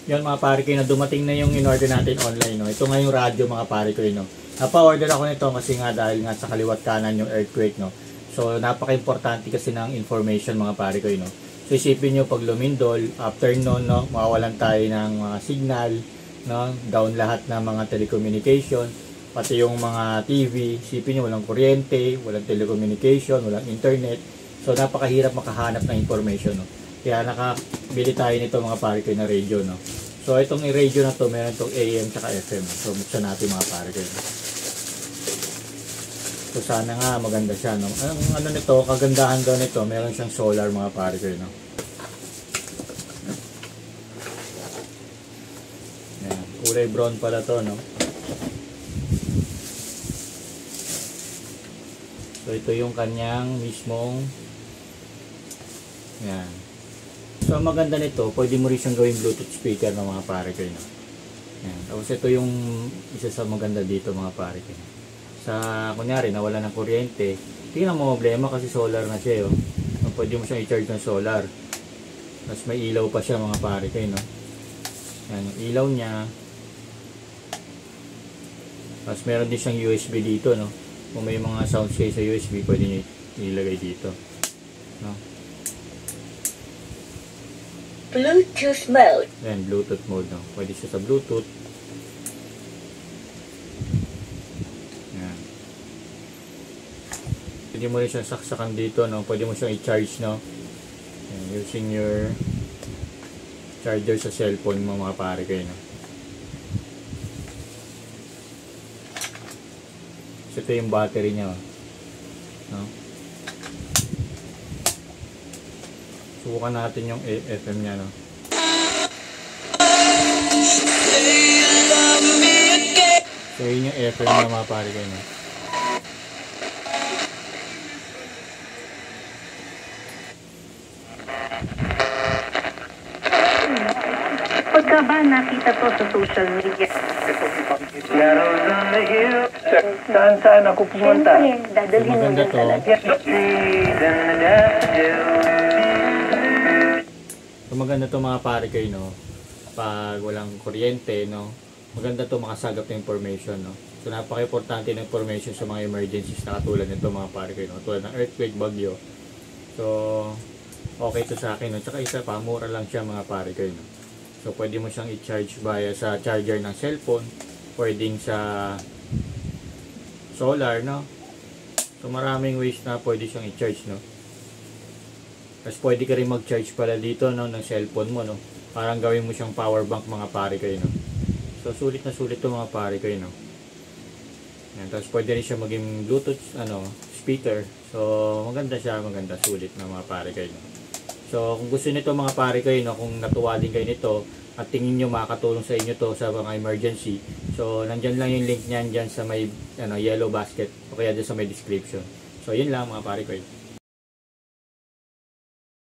Yun mga pare ko, no, dumating na yung in-order natin online. No? Ito nga yung radyo mga pare ko. No? Napa-order ako nito kasi nga dahil nga sa kaliwat kanan yung earthquake. No? So napaka-importante kasi ng information mga pare ko. No? So isipin nyo pag lumindol, after noon, no, mawawalan tayo ng mga signal, no? Down lahat ng mga telecommunication, pati yung mga TV, isipin nyo walang kuryente, walang telecommunication, walang internet. So napakahirap makahanap ng information. No? Kaya nakabili tayo nito mga pare ko na radio, no. So itong radio na to, meron tong AM tsaka FM. So buksan natin mga pare ko. So sana nga maganda siya, no. Ang ano nito, kagandahan daw nito, meron siyang solar mga pare ko, no. Yan, kulay brown pala to, no. So ito yung kanyang mismong, yan. So maganda nito, pwede mo rin siyang gawing Bluetooth speaker ng mga pare ko. No? Yan. Tapos ito yung isa sa maganda dito mga pare ko. Sa kunyari nawala ng kuryente, hindi na mo problema kasi solar na siya. Oh. So, pwede mo siyang i-charge ng solar. Tapos may ilaw pa siya mga pare ko. No? Yan, yung ilaw niya. Tapos meron din siyang USB dito. No? Kung may mga sounds kayo sa USB, pwede nyo ilagay dito. No? Bluetooth mode. Ayan, Bluetooth mode, no? Pwede siya sa Bluetooth. Ayan. Pwede mo rin siyang saksakan dito, no? Pwede mo siyang i-charge, no? Ayan, using your charger sa cellphone mo, mga pare kayo, no? So, ito yung battery niya, no? Subukan natin yung FM niya, no? So, yun yung FM niya mga pare ko, no? Pagka ba nakita to sa social media? Saan ako pumunta? Siyempre, dadalhin mo Maganda yan to. talaga. So, maganda to mga pare kayo, no? Pag walang kuryente, no? Maganda to makasagap ng information, no? So, napaka-importante ng information sa mga emergencies na katulad nito mga pare kayo, no? Tulad ng earthquake, bagyo. So, okay to sa akin, no? Tsaka isa pa, mura lang siya mga pare kayo, no? So, pwede mo siyang i-charge via sa charger ng cellphone, pwedeng sa solar, no? So, maraming ways na pwede siyang i-charge, no? Tapos pwede ka rin mag-charge pala dito, no, ng cellphone mo, no? Parang gawin mo siyang power bank mga pare kayo, no? So sulit na sulit to mga pare kayo, no? Yan, tapos pwede rin siya maging Bluetooth speaker. So maganda siya, maganda, sulit na mga pare kayo, no? So kung gusto nito mga pare kayo, no, kung natuwa din kayo nito at tingin nyo makakatulong sa inyo to sa mga emergency, so nandyan lang yung link niyan dyan sa may yellow basket o kaya dyan sa may description. So yun lang mga pare kayo.